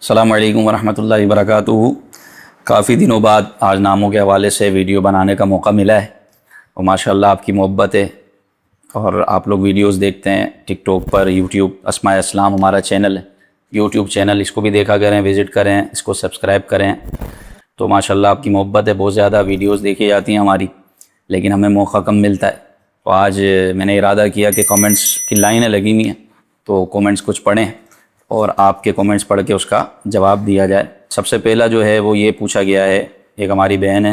السلام علیکم ورحمۃ اللہ وبرکاتہ۔ کافی دنوں بعد آج ناموں کے حوالے سے ویڈیو بنانے کا موقع ملا ہے، اور ماشاءاللہ آپ کی محبت ہے اور آپ لوگ ویڈیوز دیکھتے ہیں ٹک ٹاک پر، یوٹیوب اسماء اسلام ہمارا چینل ہے، یوٹیوب چینل، اس کو بھی دیکھا کریں، وزٹ کریں، اس کو سبسکرائب کریں۔ تو ماشاءاللہ آپ کی محبت ہے، بہت زیادہ ویڈیوز دیکھی جاتی ہیں ہماری، لیکن ہمیں موقع کم ملتا ہے۔ تو آج میں نے ارادہ کیا کہ کامنٹس کی لائنیں لگی ہوئی ہیں، تو کامنٹس کچھ پڑھیں اور آپ کے کامنٹس پڑھ کے اس کا جواب دیا جائے۔ سب سے پہلا جو ہے وہ یہ پوچھا گیا ہے، ایک ہماری بہن ہے،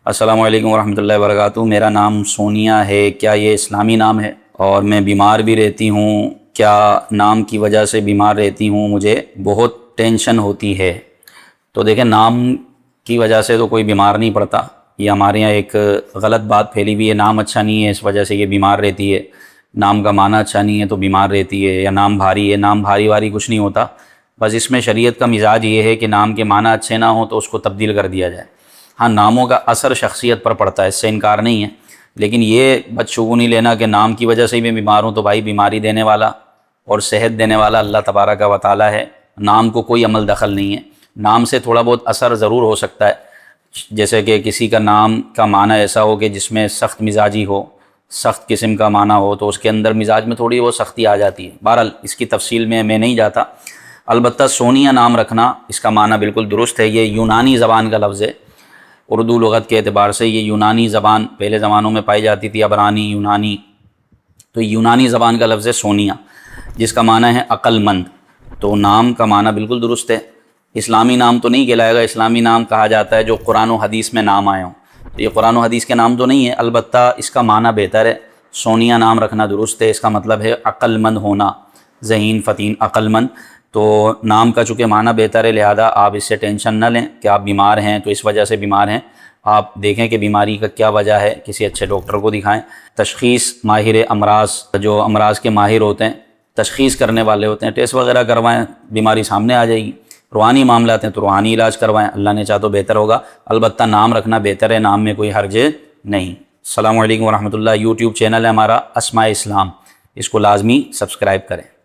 السلام علیکم ورحمۃ اللہ وبرکاتہ، میرا نام سونیا ہے، کیا یہ اسلامی نام ہے؟ اور میں بیمار بھی رہتی ہوں، کیا نام کی وجہ سے بیمار رہتی ہوں؟ مجھے بہت ٹینشن ہوتی ہے۔ تو دیکھیں، نام کی وجہ سے تو کوئی بیمار نہیں پڑتا، یہ ہمارے یہاں ایک غلط بات پھیلی ہوئی ہے، نام اچھا نہیں ہے اس وجہ سے یہ بیمار رہتی ہے، نام کا معنی اچھا نہیں ہے تو بیمار رہتی ہے، یا نام بھاری ہے۔ نام بھاری واری کچھ نہیں ہوتا، بس اس میں شریعت کا مزاج یہ ہے کہ نام کے معنی اچھے نہ ہوں تو اس کو تبدیل کر دیا جائے۔ ہاں، ناموں کا اثر شخصیت پر پڑتا ہے، اس سے انکار نہیں ہے، لیکن یہ بدشگونی لینا کہ نام کی وجہ سے ہی میں بیمار ہوں، تو بھائی بیماری دینے والا اور صحت دینے والا اللہ تبارک و تعالی ہے، نام کو کوئی عمل دخل نہیں ہے۔ نام سے تھوڑا بہت اثر ضرور ہو سکتا ہے، جیسے کہ کسی کا نام کا معنی ایسا ہو کہ جس میں سخت مزاجی ہو، سخت قسم کا معنی ہو، تو اس کے اندر مزاج میں تھوڑی وہ سختی آ جاتی ہے۔ بہرحال اس کی تفصیل میں نہیں جاتا۔ البتہ سونیا نام رکھنا، اس کا معنی بالکل درست ہے، یہ یونانی زبان کا لفظ ہے، اردو لغت کے اعتبار سے یہ یونانی زبان پہلے زمانوں میں پائی جاتی تھی، عبرانی، یونانی، تو یونانی زبان کا لفظ ہے سونیا، جس کا معنی ہے عقل مند۔ تو نام کا معنی بالکل درست ہے، اسلامی نام تو نہیں کہلائے گا، اسلامی نام کہا جاتا ہے جو قرآن و حدیث میں نام آئے ہوں، تو یہ قرآن و حدیث کے نام تو نہیں ہے، البتہ اس کا معنی بہتر ہے، سونیا نام رکھنا درست ہے، اس کا مطلب ہے عقل مند ہونا، ذہین فتین عقل مند۔ تو نام کا چونکہ معنی بہتر ہے، لہذا آپ اس سے ٹینشن نہ لیں کہ آپ بیمار ہیں تو اس وجہ سے بیمار ہیں، آپ دیکھیں کہ بیماری کا کیا وجہ ہے، کسی اچھے ڈاکٹر کو دکھائیں۔ تشخیص ماہر امراض، جو امراض کے ماہر ہوتے ہیں، تشخیص کرنے والے ہوتے ہیں، ٹیسٹ وغیرہ کروائیں، بیماری سامنے آ جائے گی۔ روحانی معاملات ہیں تو روحانی علاج کروائیں، اللہ نے چاہا تو بہتر ہوگا، البتہ نام رکھنا بہتر ہے، نام میں کوئی حرج نہیں۔ السلام علیکم ورحمۃ اللہ۔ یوٹیوب چینل ہے ہمارا اسماء اسلام، اس کو لازمی سبسکرائب کریں۔